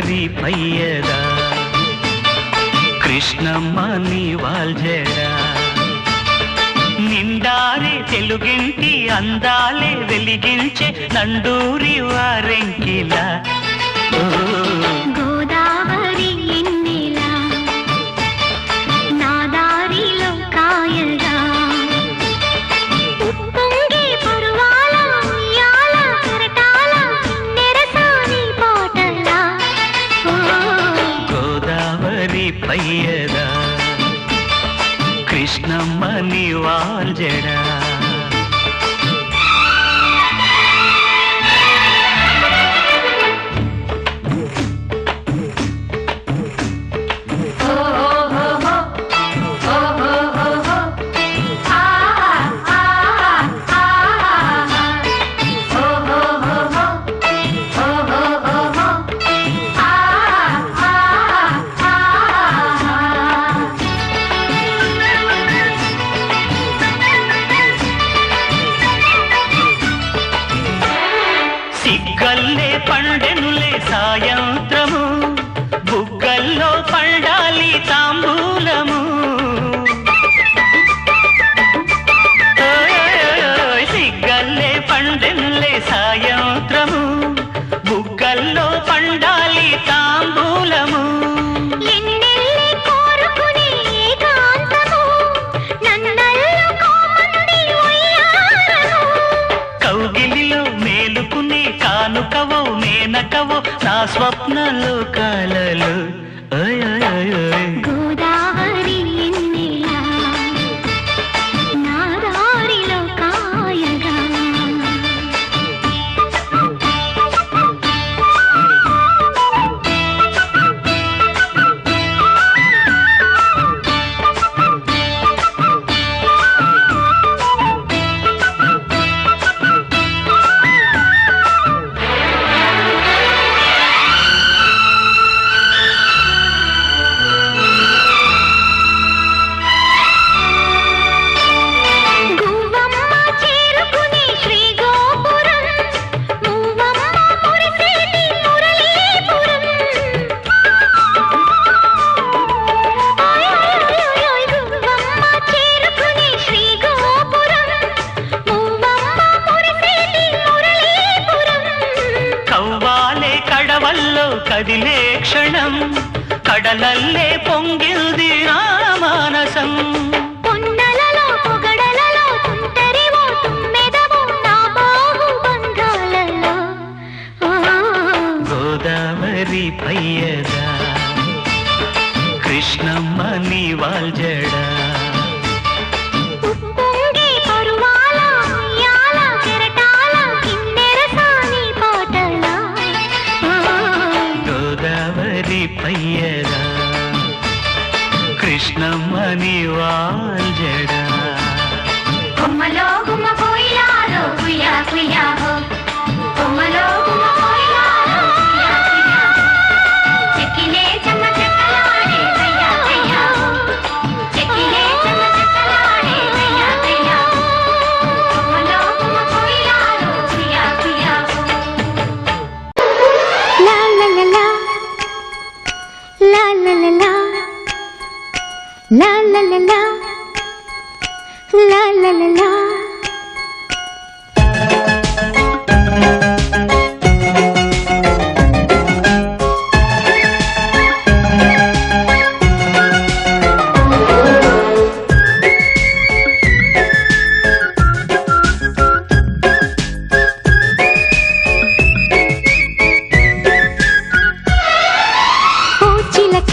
గోదావరి పయ్యదా కృష్ణమ్మ నీ వాల్జడా నిండారే తెలుగింటి అందాలే వెలిగించే నండూరి వారెంకిలా గోదావరి ఎన్నెలా నా దారిలో కాయగా ఉప్పొంగే పరువాల ఉయ్యాల కరటాల నెరసాని పాటల గోదావరి పయ్యదా కృష్ణమ్మ నీ వాల్జడా సిగ్గల్లే పండెనులే సాయంత్రము బుగ్గల్లో పండాలి తాంబూలము సిగ్గల్లే పండెనులే సాయంత్రము బుగ్గల్లో పండాలి తాంబూలము ఎన్నెల్లి కోరుకునే ఏకాంతము నన్నల్లు కోమనుడి ఉయ్యాలము కౌగిలిలో మేలుకునే కానుకవో మేనకవో నా స్వప్నలో కలలు గోదావరి ఎన్నెలా నా దారిలో కాయగా గువ్వమ్మ చేరుకునే శ్రీగోపురం మువ్వమ్మ మురిసేటి మురళీపురం గువ్వమ్మ చేరుకునే శ్రీగోపురం మువ్వమ్మ మురిసేటి మురళీపురం కవ్వాలే కడవల్లో కదిలే క్షణం కడలల్లే పొంగిల్ది నా మానసం పొన్నలలో పొగడలలో తుంటరివో తుమ్మెదవో నా బాహు బంధాలలో గోదావరి పయ్యదా కృష్ణమ్మ నీ వాల్జడా ఉప్పొంగే పరువాల ఉయ్యాల కెరటాల కిన్నెరసాని పాటల గోదావరి పయ్యదా కృష్ణమ్మ నీ వాల్జడా కొమ్మలో గుమ్మ పోయిలాలో కుయ్యా కుయ్యా హో కొమ్మలో గుమ్మ పోయిలాలో కుయ్యా కుయ్యా చెక్కిలే చెమ్మ చెక్కలాడే కయ్యా కయ్యా చెక్కిలే చెమ్మ చెక్కలాడే కయ్యా కయ్యా కొమ్మలో గుమ్మ పోయిలాలో కుయ్యా కుయ్యా లా లా లా లా లా లా లా లా లా లా లా La la la la ఓ చిలక